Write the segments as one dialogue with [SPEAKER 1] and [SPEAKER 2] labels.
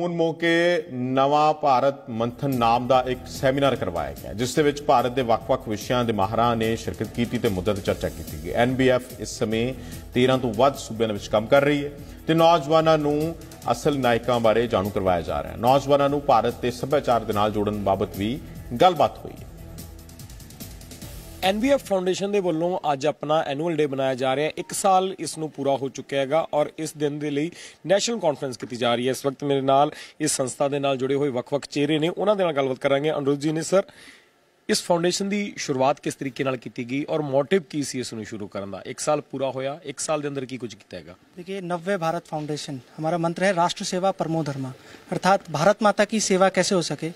[SPEAKER 1] ਮੌਕੇ ਨਵਾਂ ਭਾਰਤ ਮੰਥਨ ਨਾਮ ਦਾ ਇੱਕ ਸੈਮੀਨਾਰ ਕਰਵਾਇਆ ਗਿਆ ਜਿਸ ਦੇ ਵਿੱਚ ਭਾਰਤ ਦੇ ਵੱਖ-ਵੱਖ ਵਿਸ਼ਿਆਂ ਦੇ ਮਾਹਰਾਂ ਨੇ ਸ਼ਿਰਕਤ ਕੀਤੀ ਤੇ ਮੁੱਦਿਆਂ ਤੇ ਚਰਚਾ ਕੀਤੀ ਗਈ। ਐਨਬੀਐਫ ਇਸ ਸਮੇਂ 13 ਤੋਂ ਵੱਧ ਸੂਬਿਆਂ ਵਿੱਚ ਕੰਮ ਕਰ ਰਹੀ ਹੈ ਤੇ ਨੌਜਵਾਨਾਂ ਨੂੰ ਅਸਲ ਨਾਇਕਾਂ ਬਾਰੇ ਜਾਣੂ ਕਰਵਾਇਆ ਜਾ ਰਿਹਾ ਹੈ। ਨੌਜਵਾਨਾਂ ਨੂੰ ਭਾਰਤ ਦੇ ਸੱਭਿਆਚਾਰ ਦੇ ਨਾਲ ਜੋੜਨ ਬਾਬਤ ਵੀ ਗੱਲਬਾਤ ਹੋਈ ਹੈ।
[SPEAKER 2] एनबीएफ फाउंडेशन के ਵੱਲੋਂ ਅੱਜ अपना एनुअल डे मनाया जा रहा है। एक साल इसनूं पूरा हो चुका है और इस दिन के लिए नैशनल कॉन्फ्रेंस की जा रही है। इस वक्त मेरे नाल इस संस्था के नाल जुड़े हुए ਵੱਖ-ਵੱਖ चेहरे ने उन्होंने दे नाल गलबात करांगे। अनुरुद्ध जी ने सर इस फाउंडेशन की शुरुआत किस तरीके नाल की गई और मोटिव की सी इसनूं शुरू करने का? एक साल पूरा होया, एक साल के अंदर की कुछ किया है?
[SPEAKER 3] देखिए, नव्य भारत फाउंडेशन हमारा मंत्र है राष्ट्र सेवा परमो धर्मा, अर्थात भारत माता की सेवा कैसे हो सके,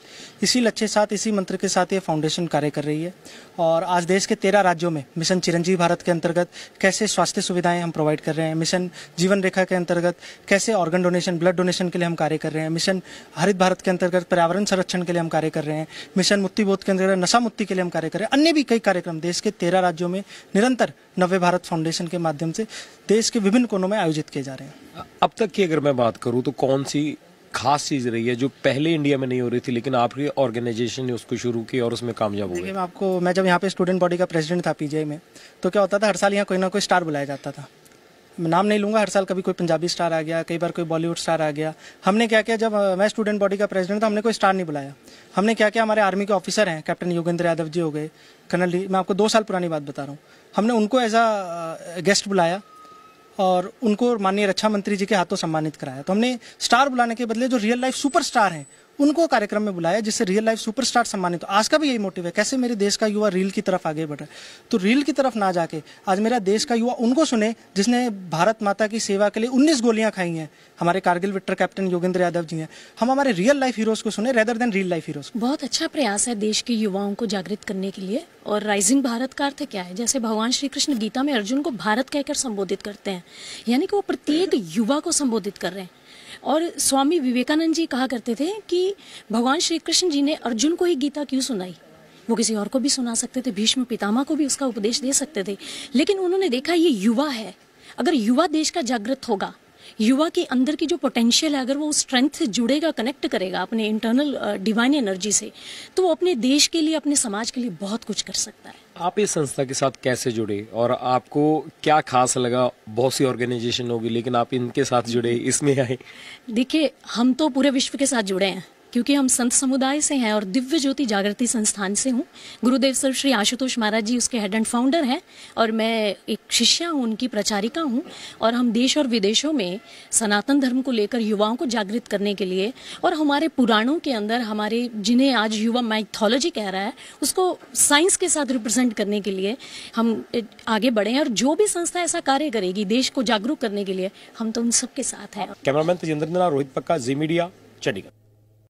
[SPEAKER 3] इसी लक्ष्य के साथ, इसी मंत्र के साथ ये फाउंडेशन कार्य कर रही है। और आज देश के 13 राज्यों में मिशन चिरंजीवी भारत के अंतर्गत कैसे स्वास्थ्य सुविधाएं हम प्रोवाइड कर रहे हैं, मिशन जीवन रेखा के अंतर्गत कैसे ऑर्गन डोनेशन, ब्लड डोनेशन के लिए हम कार्य कर रहे हैं, मिशन हरित भारत के अंतर्गत पर्यावरण संरक्षण के लिए हम कार्य कर रहे हैं, मिशन मुक्ति बोध के अंतर्गत नशा मुक्ति के लिए हम कार्य कर रहे हैं। अन्य भी कई कार्यक्रम देश के 13 राज्यों में निरंतर नव्य भारत फाउंडेशन के माध्यम से देश के विभिन्न कोनों में आयोजित किए जा रहे हैं।
[SPEAKER 2] अब तक की अगर मैं बात करूं तो कौन सी खास चीज रही है जो पहले इंडिया में नहीं हो रही थी लेकिन आपकी ऑर्गेनाइजेशन ने उसको शुरू की और उसमें कामयाब हो गए?
[SPEAKER 3] मैं जब यहाँ पे स्टूडेंट बॉडी का प्रेसिडेंट था पीजीआई में, तो क्या होता था, हर साल यहाँ कोई ना कोई स्टार बुलाया जाता था। मैं नाम नहीं लूंगा, हर साल कभी कोई पंजाबी स्टार आ गया, कई बार कोई बॉलीवुड स्टार आ गया। हमने क्या किया, जब मैं स्टूडेंट बॉडी का प्रेसिडेंट था, हमने कोई स्टार नहीं बुलाया। हमने क्या किया, हमारे आर्मी के ऑफिसर हैं, कैप्टन योगेंद्र यादव जी हो गए, कर्नल, मैं आपको 2 साल पुरानी बात बता रहा हूँ, हमने उनको एज अ गेस्ट बुलाया और उनको माननीय रक्षा मंत्री जी के हाथों सम्मानित कराया। तो हमने स्टार बुलाने के बदले जो रियल लाइफ सुपरस्टार हैं उनको कार्यक्रम में बुलाया, जिससे रियल लाइफ सुपरस्टार सम्मानित हो। आज का भी यही मोटिव है, कैसे मेरे देश का युवा रील की तरफ आगे बढ़ रहा है। तो रील की तरफ ना जाके आज मेरा देश का युवा उनको सुने जिसने भारत माता की सेवा के लिए 19 गोलियां खाई हैं। हमारे कारगिल विक्टर कैप्टन योगेंद्र यादव जी हैं। हम हमारे रियल लाइफ हीरोज को सुने rather than real life heroes.
[SPEAKER 4] बहुत अच्छा प्रयास है देश के युवाओं को जागृत करने के लिए। और राइजिंग भारत का अर्थ क्या है? जैसे भगवान श्री कृष्ण गीता में अर्जुन को भारत कहकर संबोधित करते हैं, यानी कि वो प्रत्येक युवा को संबोधित कर रहे हैं। और स्वामी विवेकानंद जी कहा करते थे कि भगवान श्री कृष्ण जी ने अर्जुन को ही गीता क्यों सुनाई? वो किसी और को भी सुना सकते थे, भीष्म पितामह को भी उसका उपदेश दे सकते थे, लेकिन उन्होंने देखा ये युवा है। अगर युवा देश का जागृत होगा, युवा के अंदर की जो पोटेंशियल है, अगर वो स्ट्रेंथ से जुड़ेगा, कनेक्ट करेगा अपने इंटरनल डिवाइन एनर्जी से, तो वो अपने देश के लिए, अपने समाज के लिए बहुत कुछ कर सकता है।
[SPEAKER 2] आप इस संस्था के साथ कैसे जुड़े और आपको क्या खास लगा? बहुत सी ऑर्गेनाइजेशन होगी लेकिन आप इनके साथ जुड़े, इसमें आए?
[SPEAKER 4] देखिए, हम तो पूरे विश्व के साथ जुड़े हैं क्योंकि हम संत समुदाय से हैं और दिव्य ज्योति जागृति संस्थान से हूँ। गुरुदेव सर श्री आशुतोष महाराज जी उसके हेड एंड फाउंडर हैं और मैं एक शिष्या हूँ, उनकी प्रचारिका हूँ। और हम देश और विदेशों में सनातन धर्म को लेकर युवाओं को जागृत करने के लिए और हमारे पुराणों के अंदर हमारे जिन्हें आज युवा माइथोलॉजी कह रहा है उसको साइंस के साथ रिप्रेजेंट करने के लिए हम आगे बढ़े हैं। और जो भी संस्था ऐसा कार्य करेगी देश को जागरूक करने के लिए, हम तो उन सबके साथ हैं।
[SPEAKER 2] कैमरामैन तेजेंद्र, रोहित पक्का, जी मीडिया, चंडीगढ़।